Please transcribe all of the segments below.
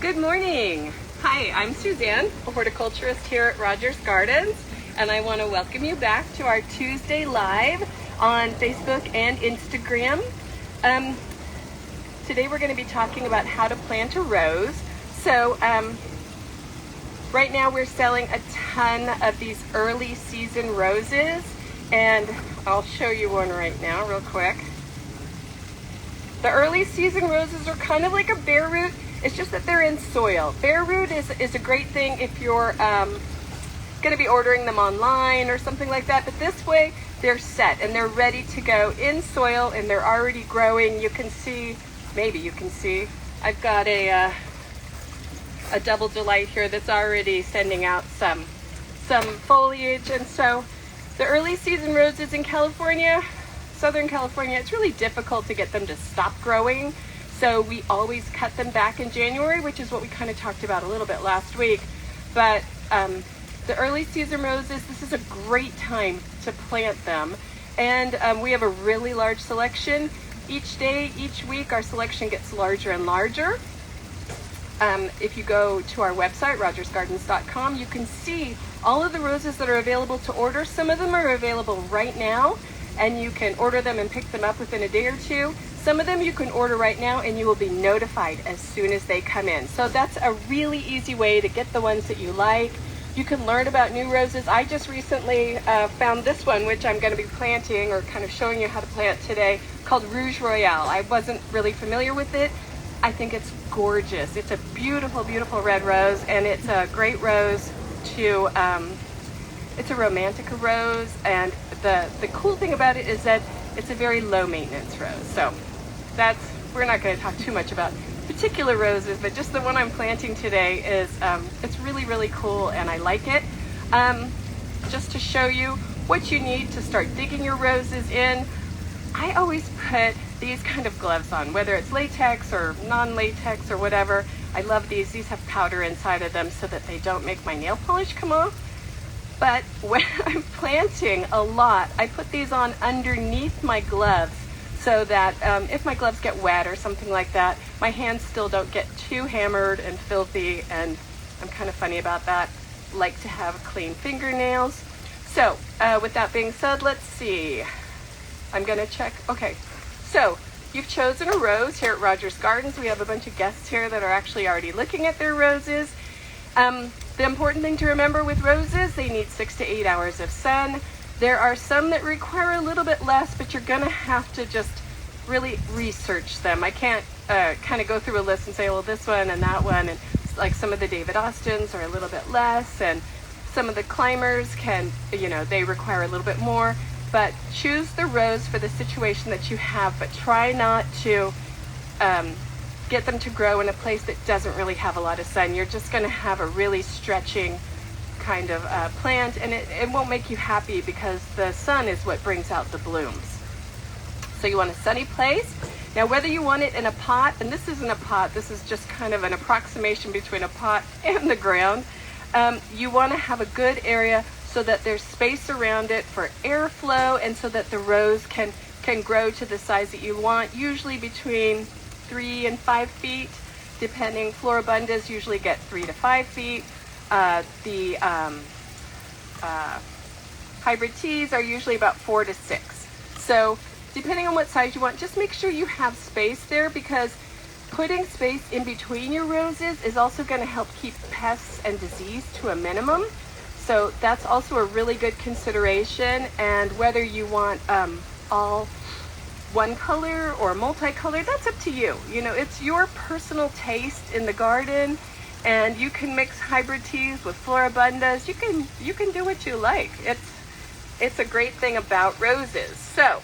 Good morning. Hi, I'm Suzanne, a horticulturist here at Rogers Gardens, and I want to welcome you back to our Tuesday Live on Facebook and Instagram. Today we're going to be talking about how to plant a rose. So right now we're selling a ton of these early season roses, and I'll show you one right now real quick. The early season roses are kind of like a bare root. It's just that they're in soil. Bare root is a great thing if you're going to be ordering them online or something like that. But this way, they're set and they're ready to go in soil, and they're already growing. You can see, maybe you can see, I've got a double delight here that's already sending out some foliage. And so the early season roses in California, Southern California, it's really difficult to get them to stop growing. So we always cut them back in January, which is what we kind of talked about a little bit last week. But the early season roses, this is a great time to plant them. And we have a really large selection. Each day, each week, our selection gets larger and larger. If you go to our website, rogersgardens.com, you can see all of the roses that are available to order. Some of them are available right now, and you can order them and pick them up within a day or two. Some of them you can order right now and you will be notified as soon as they come in. So that's a really easy way to get the ones that you like. You can learn about new roses. I just recently found this one, which I'm going to be planting, or kind of showing you how to plant today, called Rouge Royale. I wasn't really familiar with it. I think it's gorgeous. It's a beautiful, beautiful red rose, and it's a great rose to, it's a romantic rose, and the cool thing about it is that it's a very low maintenance rose. So we're not going to talk too much about particular roses, but just the one I'm planting today is, it's really, really cool, and I like it. Just to show you what you need to start digging your roses in, I always put these kind of gloves on, whether it's latex or non-latex or whatever. I love these. These have powder inside of them so that they don't make my nail polish come off. But when I'm planting a lot, I put these on underneath my gloves so that if my gloves get wet or something like that, my hands still don't get too hammered and filthy, and I'm kind of funny about that. Like to have clean fingernails. So with that being said, let's see. I'm going to check. Okay, so you've chosen a rose here at Rogers Gardens. We have a bunch of guests here that are actually already looking at their roses. The important thing to remember with roses, they need 6 to 8 hours of sun. There are some that require a little bit less, but you're going to have to just really research them. I can't kind of go through a list and say, well, this one and that one, and like some of the David Austins are a little bit less, and some of the climbers can, they require a little bit more. But choose the rose for the situation that you have, but try not to get them to grow in a place that doesn't really have a lot of sun. You're just going to have a really stretching kind of plant, and it won't make you happy because the sun is what brings out the blooms. So you want a sunny place. Now, whether you want it in a pot, and this isn't a pot, this is just kind of an approximation between a pot and the ground, you want to have a good area so that there's space around it for airflow, and so that the rose can grow to the size that you want, usually between 3 and 5 feet, depending. Floribundas usually get 3 to 5 feet. The hybrid teas are usually about 4 to 6. So depending on what size you want, just make sure you have space there, because putting space in between your roses is also going to help keep pests and disease to a minimum. So that's also a really good consideration. And whether you want all one color or multicolor, that's up to you. It's your personal taste in the garden, and you can mix hybrid teas with floribundas. You can do what you like. It's a great thing about roses. So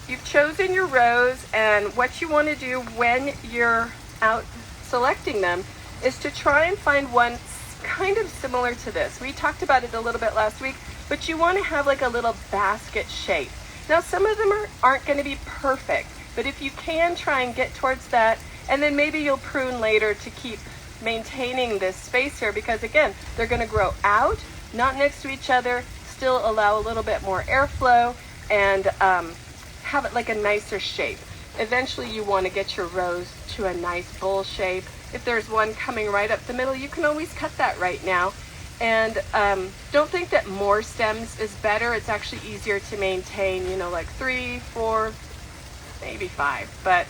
you've chosen your rose, and what you want to do when you're out selecting them is to try and find one kind of similar to this. We talked about it a little bit last week, but you want to have like a little basket shape. Now, some of them aren't going to be perfect, but if you can, try and get towards that, and then maybe you'll prune later to keep maintaining this space here, because again, they're going to grow out, not next to each other, still allow a little bit more airflow, and have it like a nicer shape. Eventually you want to get your rose into a nice bowl shape. If there's one coming right up the middle, you can always cut that right now. And don't think that more stems is better. It's actually easier to maintain, you know, like 3, 4, maybe 5. But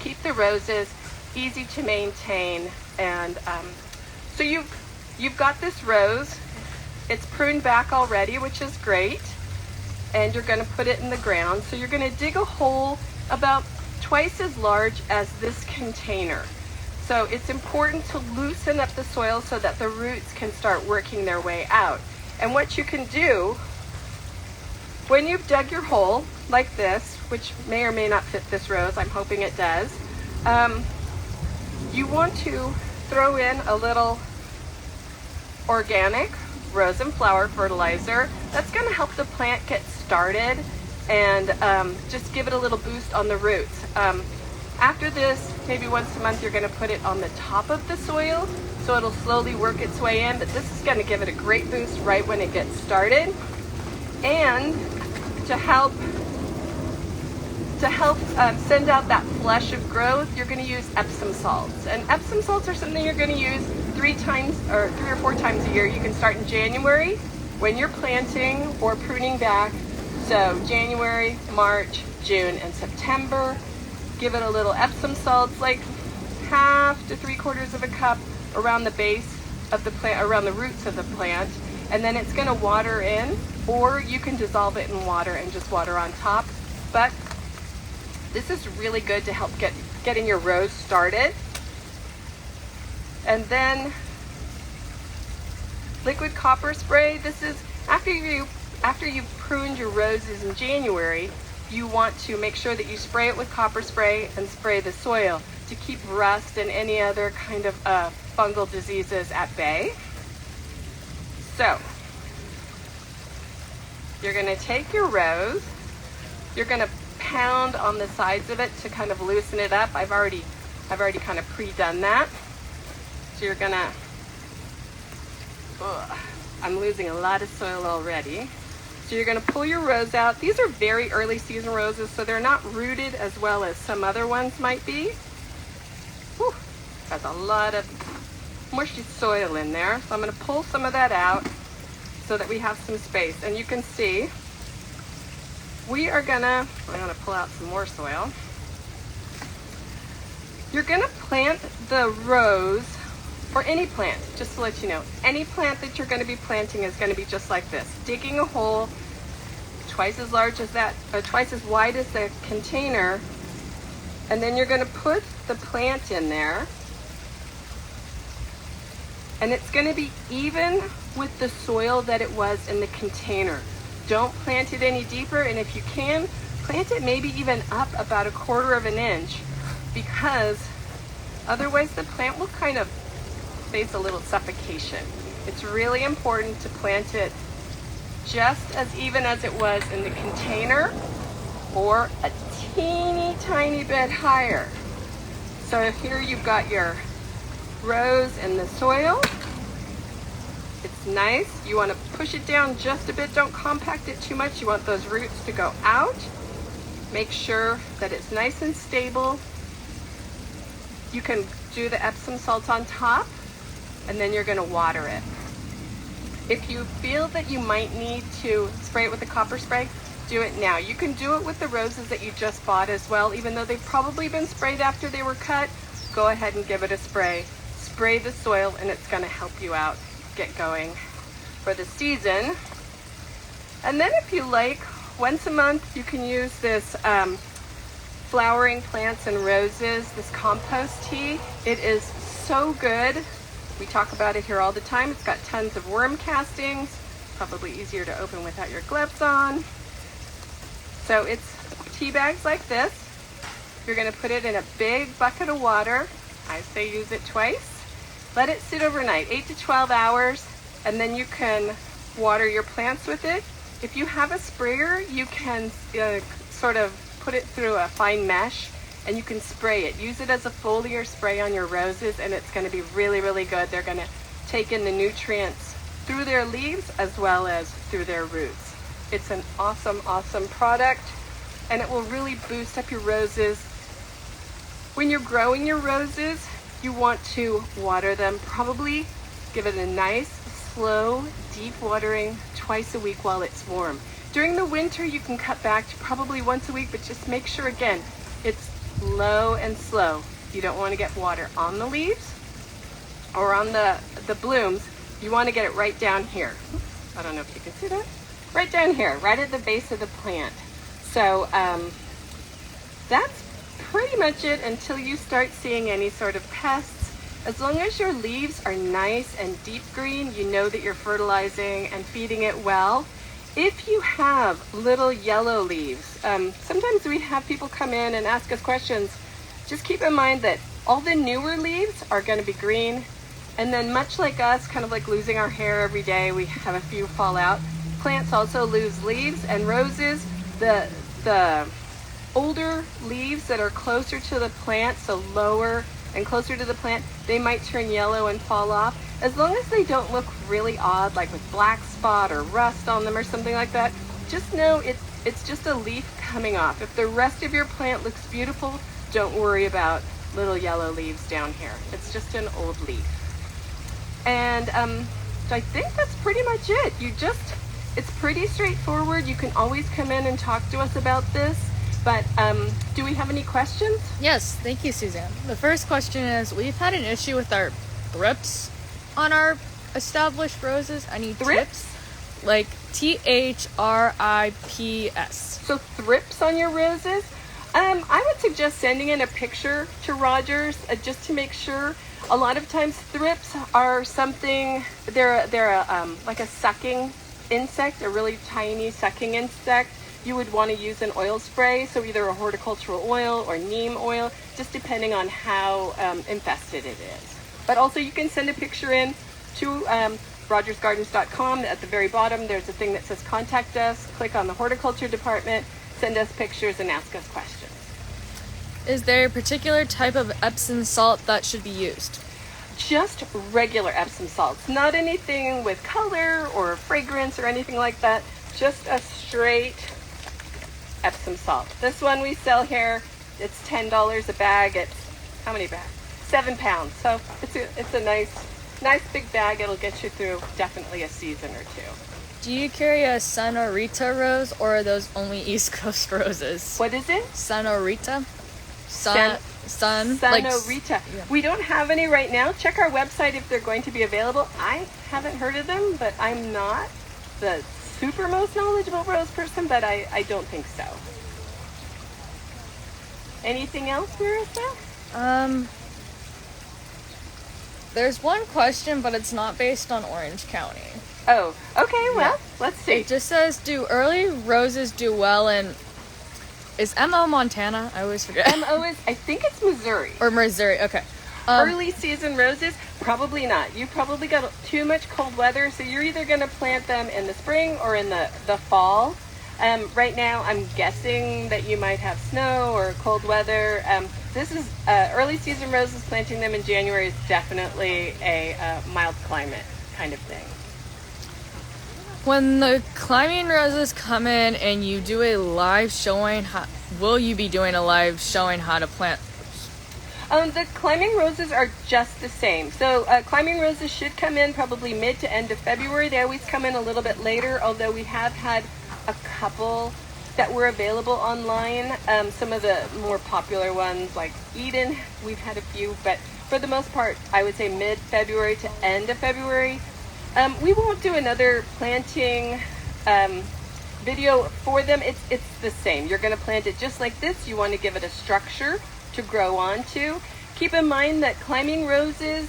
keep the roses easy to maintain. And so you've got this rose. It's pruned back already, which is great. And you're going to put it in the ground. So you're going to dig a hole about twice as large as this container. So it's important to loosen up the soil so that the roots can start working their way out. And what you can do, when you've dug your hole like this, which may or may not fit this rose, I'm hoping it does, you want to throw in a little organic rose and flower fertilizer. That's going to help the plant get started and just give it a little boost on the roots. After this, maybe once a month, you're going to put it on the top of the soil so it'll slowly work its way in, but this is going to give it a great boost right when it gets started. And to help send out that flush of growth, you're going to use Epsom salts. And Epsom salts are something you're going to use 3 or 4 times a year. You can start in January when you're planting or pruning back. So January, March, June, and September. Give it a little Epsom salts, like 1/2 to 3/4 of a cup around the base of the plant, around the roots of the plant. And then it's going to water in, or you can dissolve it in water and just water on top. But this is really good to help getting your rose started. And then liquid copper spray. This is after you've pruned your roses in January. You want to make sure that you spray it with copper spray and spray the soil to keep rust and any other kind of fungal diseases at bay. So you're going to take your rose, you're going to pound on the sides of it to kind of loosen it up. I've already kind of pre-done that. So you're going to, I'm losing a lot of soil already. So you're going to pull your rose out. These are very early season roses, so they're not rooted as well as some other ones might be. Whew, has a lot of mushy soil in there. So I'm going to pull some of that out so that we have some space. And you can see, I'm going to pull out some more soil. You're going to plant the rose, or any plant, just to let you know, any plant that you're going to be planting is going to be just like this. Digging a hole twice as large as that, twice as wide as the container, and then you're going to put the plant in there, and it's going to be even with the soil that it was in the container. Don't plant it any deeper, and if you can, plant it maybe even up about 1/4 inch, because otherwise the plant will kind of face a little suffocation. It's really important to plant it just as even as it was in the container, or a teeny tiny bit higher. So here you've got your rose in the soil. It's nice. You want to push it down just a bit. Don't compact it too much. You want those roots to go out. Make sure that it's nice and stable. You can do the Epsom salt on top, and then you're going to water it. If you feel that you might need to spray it with a copper spray, do it now. You can do it with the roses that you just bought as well. Even though they've probably been sprayed after they were cut, go ahead and give it a spray. Spray the soil, and it's going to help you out get going for the season. And then if you like, once a month you can use this flowering plants and roses, this compost tea. It is so good. We talk about it here all the time. It's got tons of worm castings, probably easier to open without your gloves on. So it's tea bags like this. You're going to put it in a big bucket of water. I say use it twice. Let it sit overnight, 8 to 12 hours, and then you can water your plants with it. If you have a sprayer, you can sort of put it through a fine mesh, and you can spray it. Use it as a foliar spray on your roses, and it's going to be really, really good. They're going to take in the nutrients through their leaves as well as through their roots. It's an awesome, awesome product, and it will really boost up your roses When you're growing your roses, you want to water them. Probably give it a nice, slow, deep watering twice a week while it's warm. During the winter, you can cut back to probably once a week, but just make sure, again, it's low and slow. You don't want to get water on the leaves or on the blooms. You want to get it right down here. I don't know if you can see that. Right down here, right at the base of the plant. So that's pretty much it until you start seeing any sort of pests. As long as your leaves are nice and deep green, you know that you're fertilizing and feeding it well. If you have little yellow leaves, sometimes we have people come in and ask us questions. Just keep in mind that all the newer leaves are going to be green. And then much like us, kind of like losing our hair every day, we have a few fall out. Plants also lose leaves, and roses, the older leaves that are closer to the plant, so lower and closer to the plant, they might turn yellow and fall off. As long as they don't look really odd, like with black spot or rust on them or something like that, just know it's just a leaf coming off. If the rest of your plant looks beautiful, don't worry about little yellow leaves down here. It's just an old leaf. And I think that's pretty much it. It's pretty straightforward. You can always come in and talk to us about this. But do we have any questions? Yes, thank you, Suzanne. The first question is, we've had an issue with our thrips on our established roses. Any thrips? Tips? Like THRIPS. So thrips on your roses? I would suggest sending in a picture to Rogers just to make sure. A lot of times thrips are something, they're like a sucking insect, a really tiny sucking insect. You would want to use an oil spray, so either a horticultural oil or neem oil, just depending on how infested it is. But also you can send a picture in to rogersgardens.com. At the very bottom, there's a thing that says contact us. Click on the horticulture department, send us pictures and ask us questions. Is there a particular type of Epsom salt that should be used? Just regular Epsom salts, not anything with color or fragrance or anything like that. Just a straight Epsom salt. This one we sell here, it's $10 a bag. It's how many bags? 7 pounds. So it's a nice big bag. It'll get you through definitely a season or two. Do you carry a Sonorita rose, or are those only East Coast roses? What is it? Sonorita? Sonorita. Yeah. We don't have any right now. Check our website if they're going to be available. I haven't heard of them, but I'm not the super most knowledgeable rose person, but I don't think so. Anything else, Marissa? There's one question, but it's not based on Orange County. Oh, okay, well, let's see. It just says, do early roses do well in... Is MO Montana? I always forget. MO is, I think it's Missouri. Or Missouri, okay. Early season roses, probably not. You probably got too much cold weather, so you're either going to plant them in the spring or in the fall. Right now, I'm guessing that you might have snow or cold weather. This is early season roses. Planting them in January is definitely a mild climate kind of thing. When the climbing roses come in and you do a live showing, will you be doing a live showing how to plant? The climbing roses are just the same. So climbing roses should come in probably mid to end of February. They always come in a little bit later, although we have had a couple that were available online. Some of the more popular ones like Eden, we've had a few, but for the most part, I would say mid-February to end of February. We won't do another planting video for them. It's the same. You're going to plant it just like this. You want to give it a structure to grow onto. Keep in mind that climbing roses,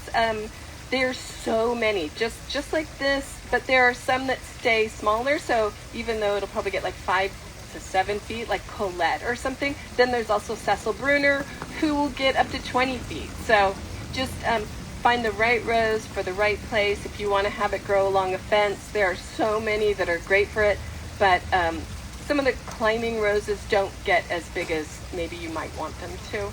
there's so many, just like this, but there are some that stay smaller. So even though it'll probably get like 5 to 7 feet, like Colette or something, then there's also Cecil Bruner, who will get up to 20 feet. So just find the right rose for the right place. If you want to have it grow along a fence, there are so many that are great for it, but some of the climbing roses don't get as big as maybe you might want them to.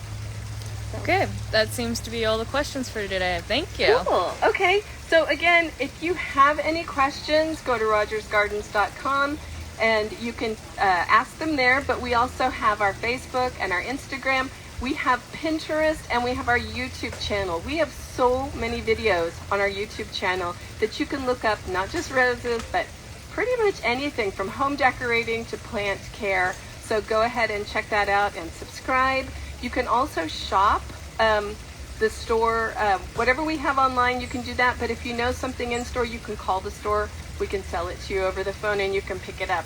So. Okay, that seems to be all the questions for today. Thank you. Cool. Okay, so again, if you have any questions, go to rogersgardens.com and you can ask them there, but we also have our Facebook and our Instagram. We have Pinterest and we have our YouTube channel. We have so many videos on our YouTube channel that you can look up not just roses, but pretty much anything from home decorating to plant care. So go ahead and check that out and subscribe. You can also shop the store, whatever we have online, you can do that. But if you know something in store, you can call the store. We can sell it to you over the phone and you can pick it up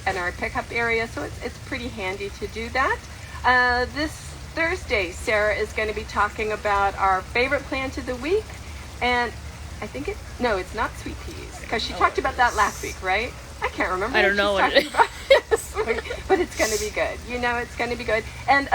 in our pickup area. So it's pretty handy to do that. This Thursday, Sarah is going to be talking about our favorite plant of the week. And I think it's not sweet peas, because she talked about that last week, right? I can't remember. I don't know what it is. But it's going to be good. You know, it's going to be good. And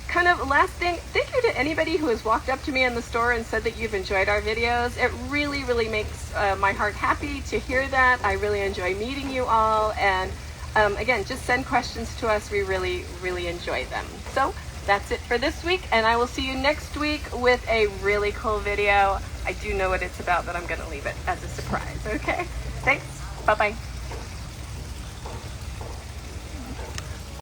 kind of last thing, thank you to anybody who has walked up to me in the store and said that you've enjoyed our videos. It really, really makes my heart happy to hear that. I really enjoy meeting you all. And again, just send questions to us. We really, really enjoy them. So that's it for this week. And I will see you next week with a really cool video. I do know what it's about, but I'm going to leave it as a surprise. Okay? Thanks. Bye-bye.